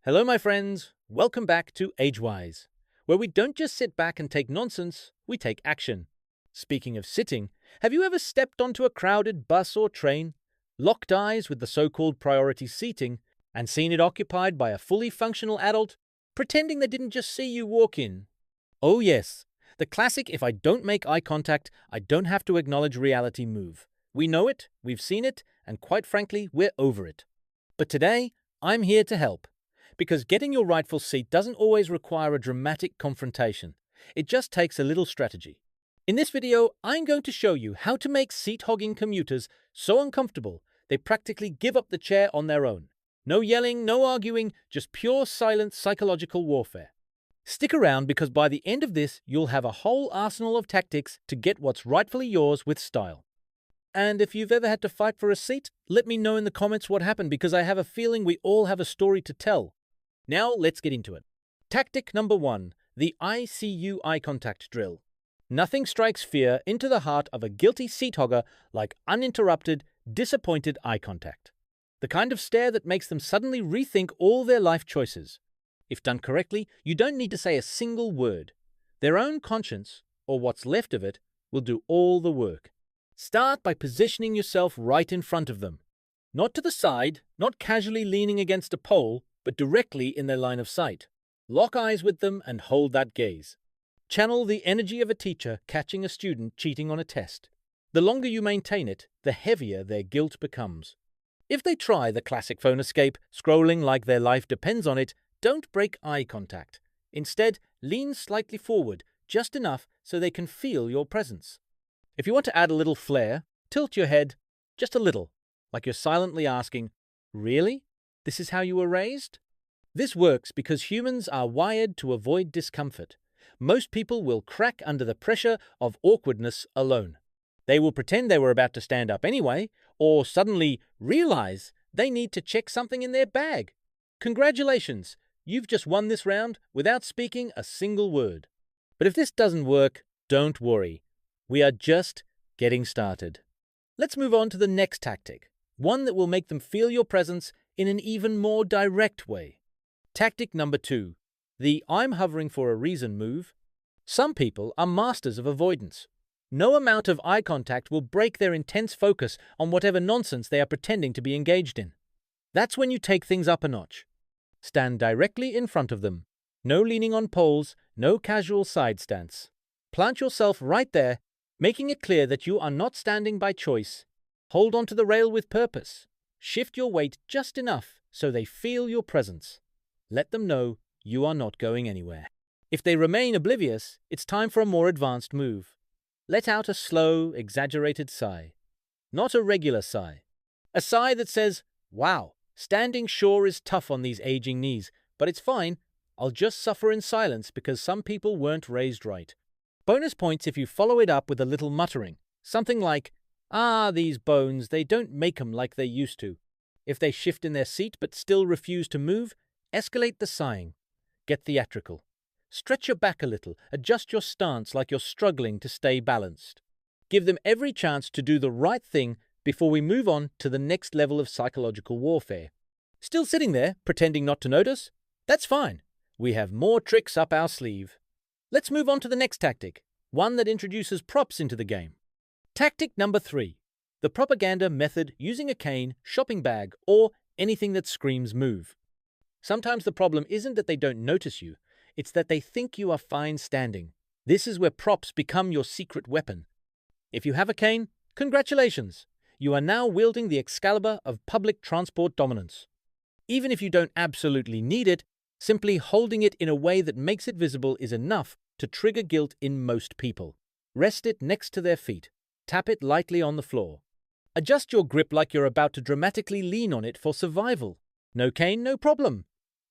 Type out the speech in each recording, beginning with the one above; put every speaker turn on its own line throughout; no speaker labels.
Hello, my friends. Welcome back to AgeWise, where we don't just sit back and take nonsense, we take action. Speaking of sitting, have you ever stepped onto a crowded bus or train, locked eyes with the so-called priority seating, and seen it occupied by a fully functional adult, pretending they didn't just see you walk in? Oh yes, the classic if I don't make eye contact, I don't have to acknowledge reality move. We know it, we've seen it, and quite frankly, we're over it. But today, I'm here to help. Because getting your rightful seat doesn't always require a dramatic confrontation. It just takes a little strategy. In this video, I'm going to show you how to make seat-hogging commuters so uncomfortable they practically give up the chair on their own. No yelling, no arguing, just pure silent psychological warfare. Stick around because by the end of this, you'll have a whole arsenal of tactics to get what's rightfully yours with style. And if you've ever had to fight for a seat, let me know in the comments what happened because I have a feeling we all have a story to tell. Now let's get into it. Tactic number 1, the I see you eye contact drill. Nothing strikes fear into the heart of a guilty seat hogger like uninterrupted, disappointed eye contact. The kind of stare that makes them suddenly rethink all their life choices. If done correctly, you don't need to say a single word. Their own conscience, or what's left of it, will do all the work. Start by positioning yourself right in front of them. Not to the side, not casually leaning against a pole, but directly in their line of sight. Lock eyes with them and hold that gaze. Channel the energy of a teacher catching a student cheating on a test. The longer you maintain it, the heavier their guilt becomes. If they try the classic phone escape, scrolling like their life depends on it, don't break eye contact. Instead, lean slightly forward, just enough so they can feel your presence. If you want to add a little flair, tilt your head just a little, like you're silently asking, "Really? This is how you were raised?" This works because humans are wired to avoid discomfort. Most people will crack under the pressure of awkwardness alone. They will pretend they were about to stand up anyway, or suddenly realize they need to check something in their bag. Congratulations, you've just won this round without speaking a single word. But if this doesn't work, don't worry. We are just getting started. Let's move on to the next tactic, one that will make them feel your presence in an even more direct way. Tactic number 2, the I'm hovering for a reason move. Some people are masters of avoidance. No amount of eye contact will break their intense focus on whatever nonsense they are pretending to be engaged in. That's when you take things up a notch. Stand directly in front of them. No leaning on poles, no casual side stance. Plant yourself right there, making it clear that you are not standing by choice. Hold onto the rail with purpose. Shift your weight just enough so they feel your presence. Let them know you are not going anywhere. If they remain oblivious, it's time for a more advanced move. Let out a slow, exaggerated sigh. Not a regular sigh. A sigh that says, "Wow, standing sure is tough on these aging knees, but it's fine. I'll just suffer in silence because some people weren't raised right." Bonus points if you follow it up with a little muttering. Something like, "Ah, these bones, they don't make 'em like they used to." If they shift in their seat but still refuse to move, escalate the sighing. Get theatrical. Stretch your back a little, adjust your stance like you're struggling to stay balanced. Give them every chance to do the right thing before we move on to the next level of psychological warfare. Still sitting there, pretending not to notice? That's fine. We have more tricks up our sleeve. Let's move on to the next tactic, one that introduces props into the game. Tactic number 3, the propaganda method using a cane, shopping bag, or anything that screams move. Sometimes the problem isn't that they don't notice you, it's that they think you are fine standing. This is where props become your secret weapon. If you have a cane, congratulations! You are now wielding the Excalibur of public transport dominance. Even if you don't absolutely need it, simply holding it in a way that makes it visible is enough to trigger guilt in most people. Rest it next to their feet. Tap it lightly on the floor. Adjust your grip like you're about to dramatically lean on it for survival. No cane, no problem.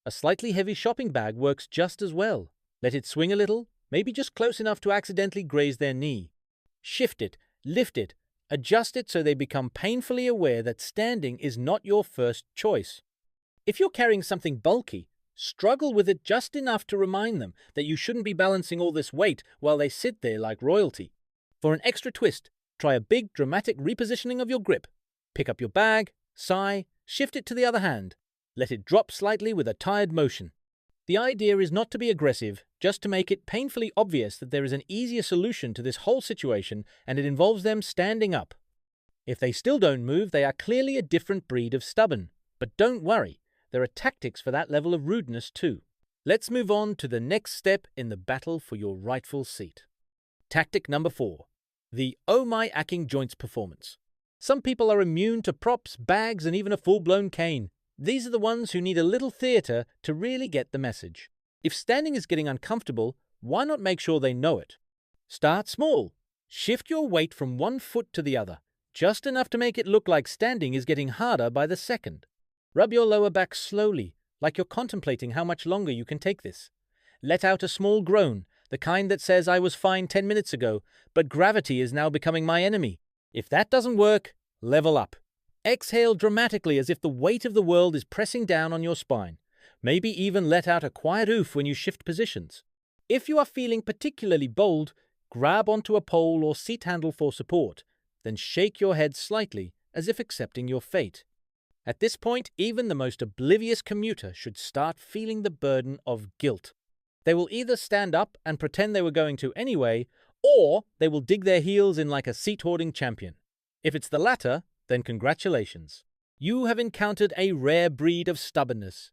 A slightly heavy shopping bag works just as well. Let it swing a little, maybe just close enough to accidentally graze their knee. Shift it, lift it, adjust it so they become painfully aware that standing is not your first choice. If you're carrying something bulky, struggle with it just enough to remind them that you shouldn't be balancing all this weight while they sit there like royalty. For an extra twist, try a big dramatic repositioning of your grip. Pick up your bag, sigh, shift it to the other hand. Let it drop slightly with a tired motion. The idea is not to be aggressive, just to make it painfully obvious that there is an easier solution to this whole situation, and it involves them standing up. If they still don't move, they are clearly a different breed of stubborn. But don't worry, there are tactics for that level of rudeness too. Let's move on to the next step in the battle for your rightful seat. Tactic number 4. The "oh my aching joints" performance. Some people are immune to props, bags, and even a full-blown cane. These are the ones who need a little theatre to really get the message. If standing is getting uncomfortable, why not make sure they know it? Start small. Shift your weight from one foot to the other, just enough to make it look like standing is getting harder by the second. Rub your lower back slowly, like you're contemplating how much longer you can take this. Let out a small groan, the kind that says, "I was fine 10 minutes ago, but gravity is now becoming my enemy." If that doesn't work, level up. Exhale dramatically as if the weight of the world is pressing down on your spine. Maybe even let out a quiet oof when you shift positions. If you are feeling particularly bold, grab onto a pole or seat handle for support, then shake your head slightly as if accepting your fate. At this point, even the most oblivious commuter should start feeling the burden of guilt. They will either stand up and pretend they were going to anyway, or they will dig their heels in like a seat-hoarding champion. If it's the latter, then congratulations. You have encountered a rare breed of stubbornness,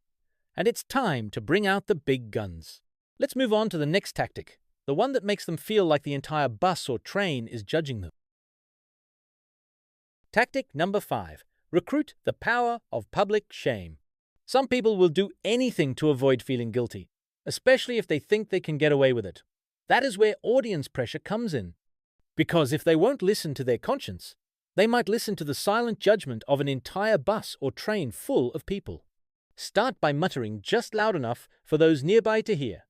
and it's time to bring out the big guns. Let's move on to the next tactic, the one that makes them feel like the entire bus or train is judging them. Tactic number 5. Recruit the power of public shame. Some people will do anything to avoid feeling guilty, especially if they think they can get away with it. That is where audience pressure comes in. Because if they won't listen to their conscience, they might listen to the silent judgment of an entire bus or train full of people. Start by muttering just loud enough for those nearby to hear.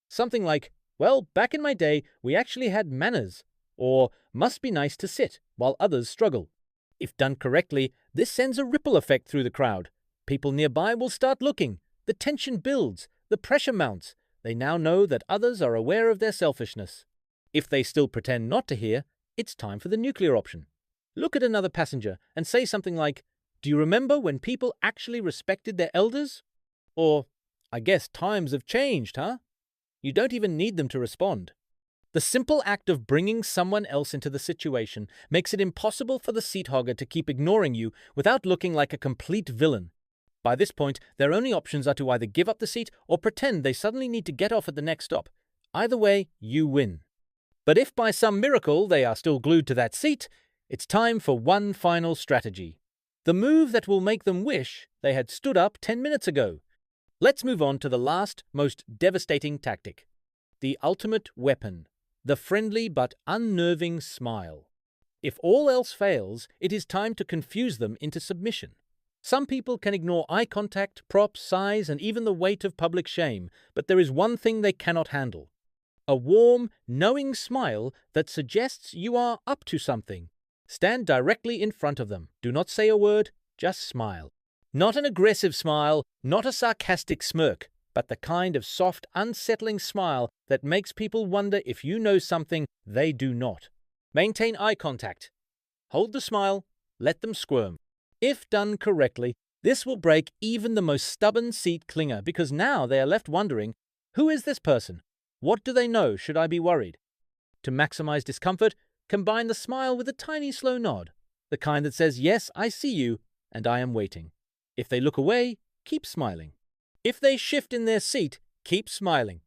Something like, "Well, back in my day, we actually had manners," or "must be nice to sit while others struggle." If done correctly, this sends a ripple effect through the crowd. People nearby will start looking. The tension builds. The pressure mounts. They now know that others are aware of their selfishness. If they still pretend not to hear, it's time for the nuclear option. Look at another passenger and say something like, "Do you remember when people actually respected their elders?" Or, "I guess times have changed, huh?" You don't even need them to respond. The simple act of bringing someone else into the situation makes it impossible for the seat-hogger to keep ignoring you without looking like a complete villain. By this point, their only options are to either give up the seat or pretend they suddenly need to get off at the next stop. Either way, you win. But if by some miracle they are still glued to that seat, it's time for one final strategy. The move that will make them wish they had stood up 10 minutes ago. Let's move on to the last, most devastating tactic. The ultimate weapon. The friendly but unnerving smile. If all else fails, it is time to confuse them into submission. Some people can ignore eye contact, props, size, and even the weight of public shame, but there is one thing they cannot handle. A warm, knowing smile that suggests you are up to something. Stand directly in front of them. Do not say a word, just smile. Not an aggressive smile, not a sarcastic smirk, but the kind of soft, unsettling smile that makes people wonder if you know something they do not. Maintain eye contact. Hold the smile, let them squirm. If done correctly, this will break even the most stubborn seat clinger because now they are left wondering, who is this person? What do they know? Should I be worried? To maximize discomfort, combine the smile with a tiny slow nod, the kind that says, "Yes, I see you, and I am waiting." If they look away, keep smiling. If they shift in their seat, keep smiling.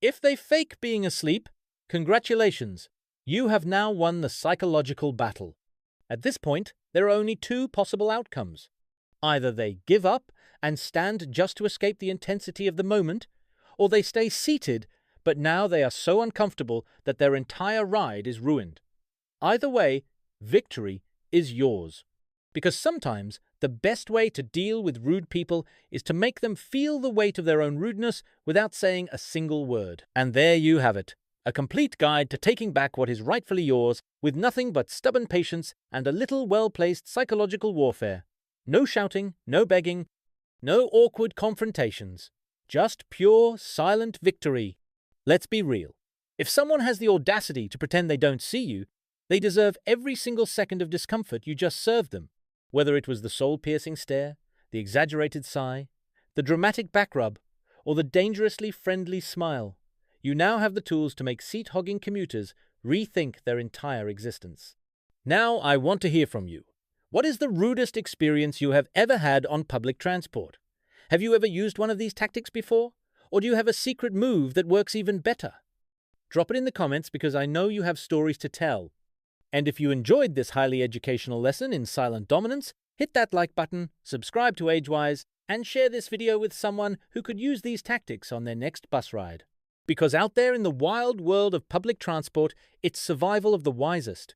If they fake being asleep, congratulations. You have now won the psychological battle. At this point, there are only two possible outcomes. Either they give up and stand just to escape the intensity of the moment, or they stay seated, but now they are so uncomfortable that their entire ride is ruined. Either way, victory is yours. Because sometimes the best way to deal with rude people is to make them feel the weight of their own rudeness without saying a single word. And there you have it, a complete guide to taking back what is rightfully yours with nothing but stubborn patience and a little well-placed psychological warfare. No shouting, no begging, no awkward confrontations. Just pure, silent victory. Let's be real. If someone has the audacity to pretend they don't see you, they deserve every single second of discomfort you just served them. Whether it was the soul-piercing stare, the exaggerated sigh, the dramatic back rub, or the dangerously friendly smile, you now have the tools to make seat-hogging commuters rethink their entire existence. Now I want to hear from you. What is the rudest experience you have ever had on public transport? Have you ever used one of these tactics before? Or do you have a secret move that works even better? Drop it in the comments because I know you have stories to tell. And if you enjoyed this highly educational lesson in silent dominance, hit that like button, subscribe to AgeWise, and share this video with someone who could use these tactics on their next bus ride. Because out there in the wild world of public transport, it's survival of the wisest.